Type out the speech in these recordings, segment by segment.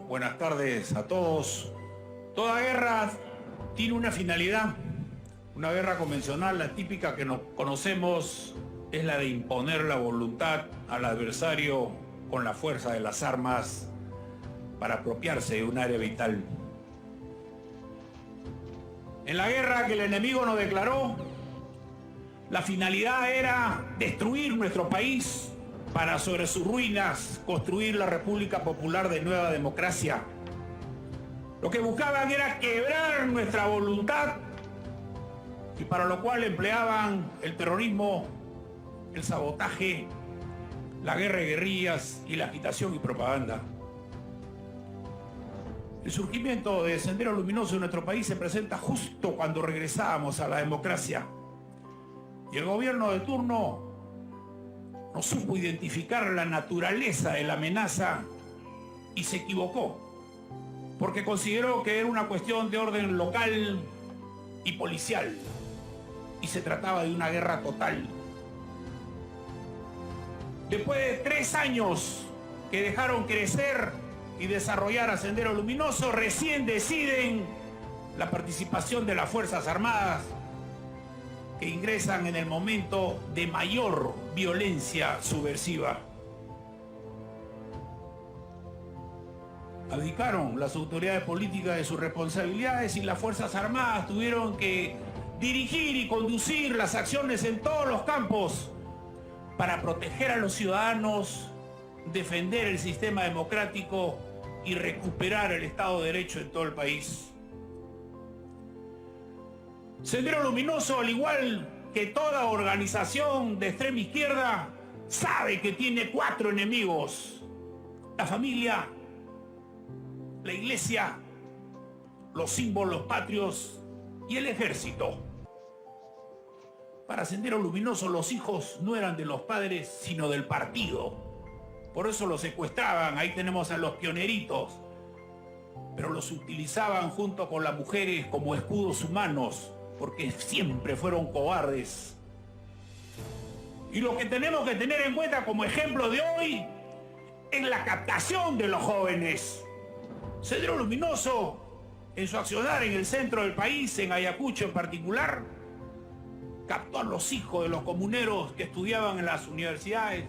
Buenas tardes a todos. Toda guerra tiene una finalidad. Una guerra convencional, la típica que nos conocemos, es la de imponer la voluntad al adversario con la fuerza de las armas para apropiarse de un área vital. En la guerra que el enemigo nos declaró, la finalidad era destruir nuestro país para sobre sus ruinas construir la República Popular de Nueva Democracia. Lo que buscaban era quebrar nuestra voluntad y para lo cual empleaban el terrorismo, el sabotaje, la guerra de guerrillas y la agitación y propaganda. El surgimiento de Sendero Luminoso en nuestro país se presenta justo cuando regresábamos a la democracia y el gobierno de turno no supo identificar la naturaleza de la amenaza y se equivocó, porque consideró que era una cuestión de orden local y policial, y se trataba de una guerra total. Después de 3 años que dejaron crecer y desarrollar a Sendero Luminoso, recién deciden la participación de las Fuerzas Armadas, que ingresan en el momento de mayor violencia subversiva. Abdicaron las autoridades políticas de sus responsabilidades y las Fuerzas Armadas tuvieron que dirigir y conducir las acciones en todos los campos para proteger a los ciudadanos, defender el sistema democrático y recuperar el Estado de Derecho en todo el país. Sendero Luminoso, al igual que toda organización de extrema izquierda, sabe que tiene 4 enemigos: la familia, la iglesia, los símbolos patrios y el ejército. Para Sendero Luminoso, los hijos no eran de los padres, sino del partido. Por eso los secuestraban, ahí tenemos a los pioneritos, pero los utilizaban junto con las mujeres como escudos humanos, porque siempre fueron cobardes. Y lo que tenemos que tener en cuenta como ejemplo de hoy es la captación de los jóvenes. Sendero Luminoso, en su accionar en el centro del país, en Ayacucho en particular, captó a los hijos de los comuneros que estudiaban en las universidades,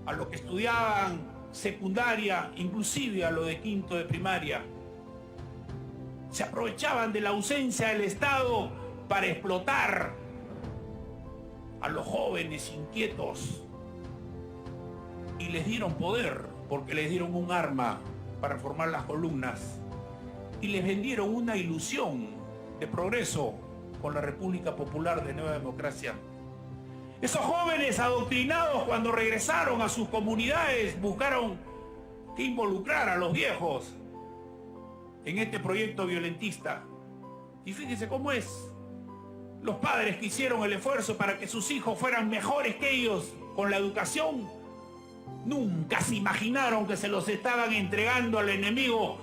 a los que estudiaban secundaria, inclusive a los de quinto de primaria. Se aprovechaban de la ausencia del Estado para explotar a los jóvenes inquietos y les dieron poder porque les dieron un arma para formar las columnas y les vendieron una ilusión de progreso con la República Popular de Nueva Democracia. Esos jóvenes adoctrinados, cuando regresaron a sus comunidades, buscaron que involucrar a los viejos en este proyecto violentista. Y fíjense cómo es. Los padres que hicieron el esfuerzo para que sus hijos fueran mejores que ellos con la educación, nunca se imaginaron que se los estaban entregando al enemigo,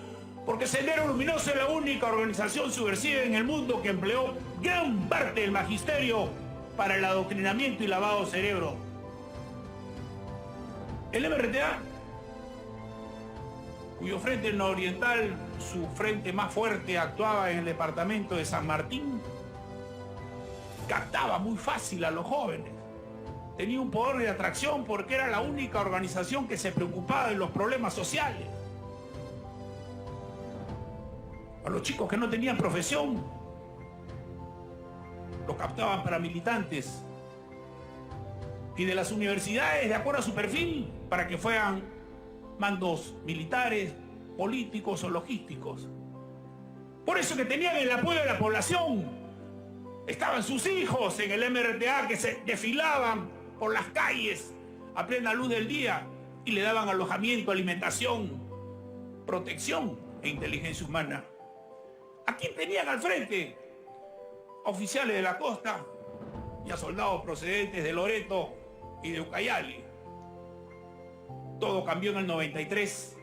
porque Sendero Luminoso es la única organización subversiva en el mundo que empleó gran parte del magisterio para el adoctrinamiento y lavado de cerebro. El MRTA, cuyo frente nororiental, su frente más fuerte, actuaba en el departamento de San Martín, captaba muy fácil a los jóvenes. Tenía un poder de atracción porque era la única organización que se preocupaba de los problemas sociales. A los chicos que no tenían profesión, los captaban para militantes. Y de las universidades, de acuerdo a su perfil, para que fueran mandos militares, políticos o logísticos. Por eso que tenían el apoyo de la población. Estaban sus hijos en el MRTA que se desfilaban por las calles a plena luz del día y le daban alojamiento, alimentación, protección e inteligencia humana. ¿A quién tenían al frente? A oficiales de la costa y a soldados procedentes de Loreto y de Ucayali. Todo cambió en el 93,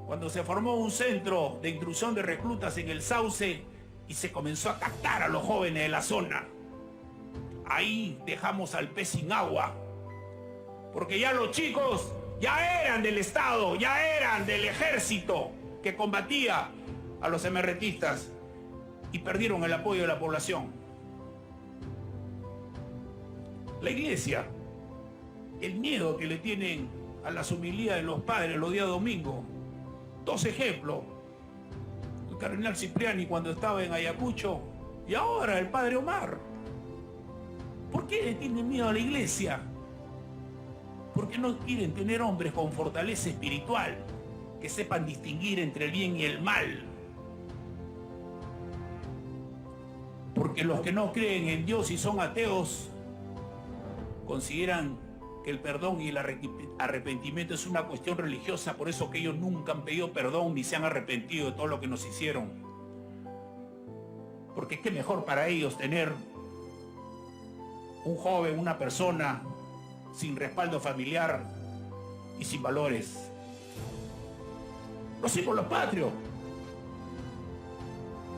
cuando se formó un centro de intrusión de reclutas en el Sauce y se comenzó a captar a los jóvenes de la zona. Ahí dejamos al pez sin agua, porque ya los chicos ya eran del Estado, ya eran del ejército que combatía a los emergentistas y perdieron el apoyo de la población. La iglesia, el miedo que le tienen a las humildades de los padres los días domingos. Dos ejemplos: el cardenal Cipriani cuando estaba en Ayacucho y ahora el padre Omar. ¿Por qué le tienen miedo a la iglesia? Porque no quieren tener hombres con fortaleza espiritual, que sepan distinguir entre el bien y el mal. Porque los que no creen en Dios y son ateos consideran que el perdón y el arrepentimiento es una cuestión religiosa, por eso que ellos nunca han pedido perdón ni se han arrepentido de todo lo que nos hicieron. Porque qué mejor para ellos tener un joven, una persona sin respaldo familiar y sin valores. Los símbolos patrios.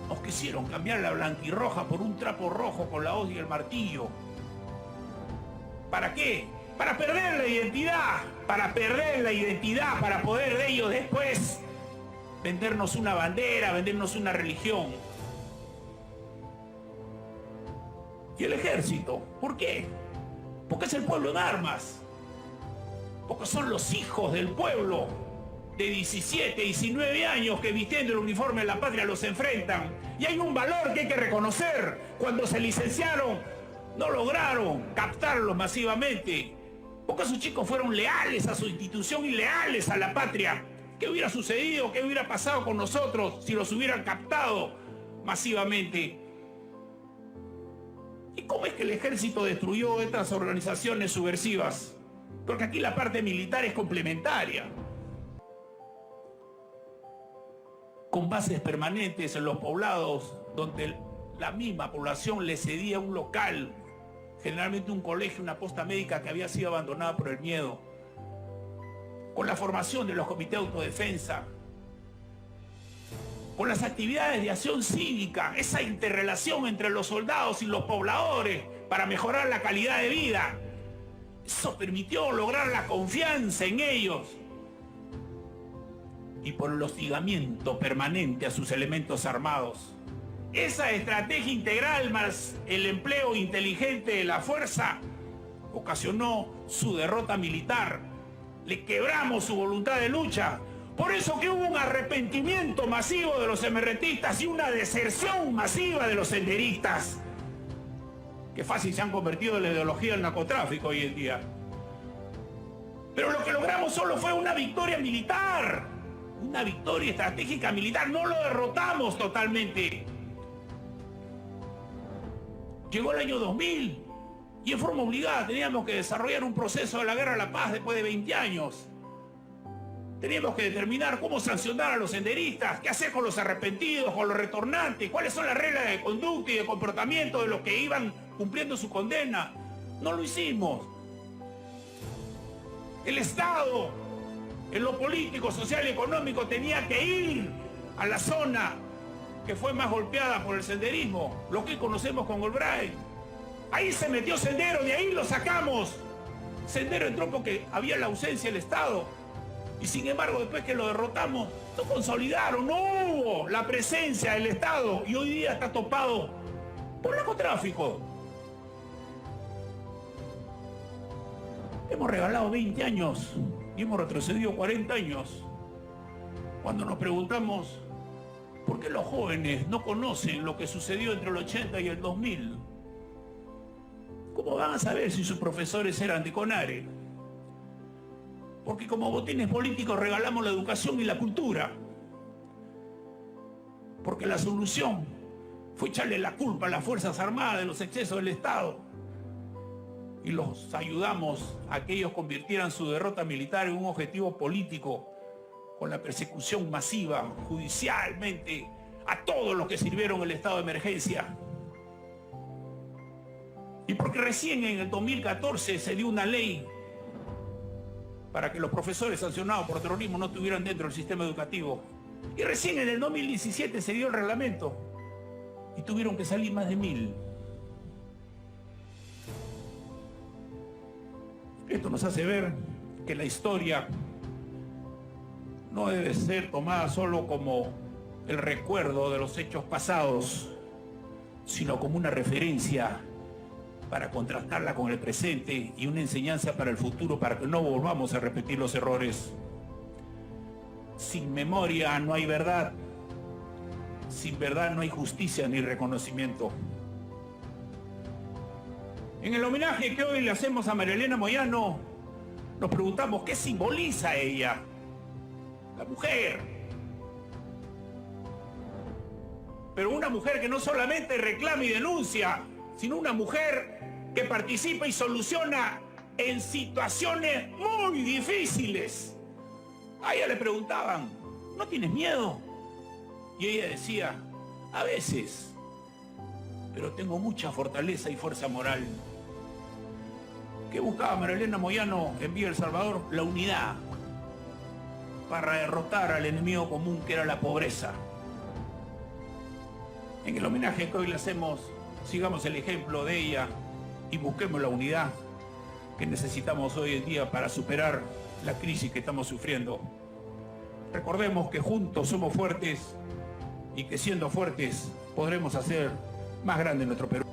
Nos quisieron cambiar la blanquirroja por un trapo rojo con la hoz y el martillo. ¿Para qué? Para perder la identidad, para poder de ellos después vendernos una bandera, vendernos una religión. ¿Y el ejército? ¿Por qué? Porque es el pueblo en armas, porque son los hijos del pueblo de 17, 19 años que vistiendo el uniforme de la patria los enfrentan. Y hay un valor que hay que reconocer: cuando se licenciaron no lograron captarlos masivamente, porque esos chicos fueron leales a su institución y leales a la patria. ¿Qué hubiera sucedido? ¿Qué hubiera pasado con nosotros si los hubieran captado masivamente? ¿Y cómo es que el ejército destruyó estas organizaciones subversivas? Porque aquí la parte militar es complementaria, con bases permanentes en los poblados donde la misma población le cedía un local, generalmente un colegio, una posta médica que había sido abandonada por el miedo, con la formación de los comités de autodefensa, con las actividades de acción cívica, esa interrelación entre los soldados y los pobladores para mejorar la calidad de vida. Eso permitió lograr la confianza en ellos. Y por el hostigamiento permanente a sus elementos armados. Esa estrategia integral más el empleo inteligente de la fuerza ocasionó su derrota militar. Le quebramos su voluntad de lucha. Por eso que hubo un arrepentimiento masivo de los emergentistas y una deserción masiva de los senderistas, que fácil se han convertido en la ideología del narcotráfico hoy en día. Pero lo que logramos solo fue una victoria militar, una victoria estratégica militar. No lo derrotamos totalmente. Llegó el año 2000 y en forma obligada teníamos que desarrollar un proceso de la guerra a la paz después de 20 años. Teníamos que determinar cómo sancionar a los senderistas, qué hacer con los arrepentidos, con los retornantes, cuáles son las reglas de conducta y de comportamiento de los que iban cumpliendo su condena. No lo hicimos. El Estado, en lo político, social y económico, tenía que ir a la zona que fue más golpeada por el senderismo, lo que conocemos como Albright. Ahí se metió Sendero, de ahí lo sacamos. Sendero entró porque había la ausencia del Estado. Y sin embargo, después que lo derrotamos, no consolidaron, no hubo la presencia del Estado. Y hoy día está topado por narcotráfico. Hemos regalado 20 años y hemos retrocedido 40 años. Cuando nos preguntamos por qué los jóvenes no conocen lo que sucedió entre el 80 y el 2000. ¿Cómo van a saber si sus profesores eran de CONARE? Porque como botines políticos regalamos la educación y la cultura. Porque la solución fue echarle la culpa a las Fuerzas Armadas de los excesos del Estado. Y los ayudamos a que ellos convirtieran su derrota militar en un objetivo político, con la persecución masiva, judicialmente, a todos los que sirvieron el estado de emergencia. Y porque recién en el 2014 se dio una ley para que los profesores sancionados por terrorismo no estuvieran dentro del sistema educativo. Y recién en el 2017 se dio el reglamento y tuvieron que salir más de 1000. Esto nos hace ver que la historia no debe ser tomada solo como el recuerdo de los hechos pasados, sino como una referencia para contrastarla con el presente y una enseñanza para el futuro, para que no volvamos a repetir los errores. Sin memoria no hay verdad, sin verdad no hay justicia ni reconocimiento. En el homenaje que hoy le hacemos a María Elena Moyano, nos preguntamos qué simboliza ella, la mujer. Pero una mujer que no solamente reclama y denuncia, sino una mujer que participa y soluciona en situaciones muy difíciles. A ella le preguntaban, ¿no tienes miedo? Y ella decía, a veces, pero tengo mucha fortaleza y fuerza moral. ¿Qué buscaba María Elena Moyano en Villa El Salvador? La unidad, para derrotar al enemigo común que era la pobreza. En el homenaje que hoy le hacemos, sigamos el ejemplo de ella y busquemos la unidad que necesitamos hoy en día para superar la crisis que estamos sufriendo. Recordemos que juntos somos fuertes y que siendo fuertes podremos hacer más grande nuestro Perú.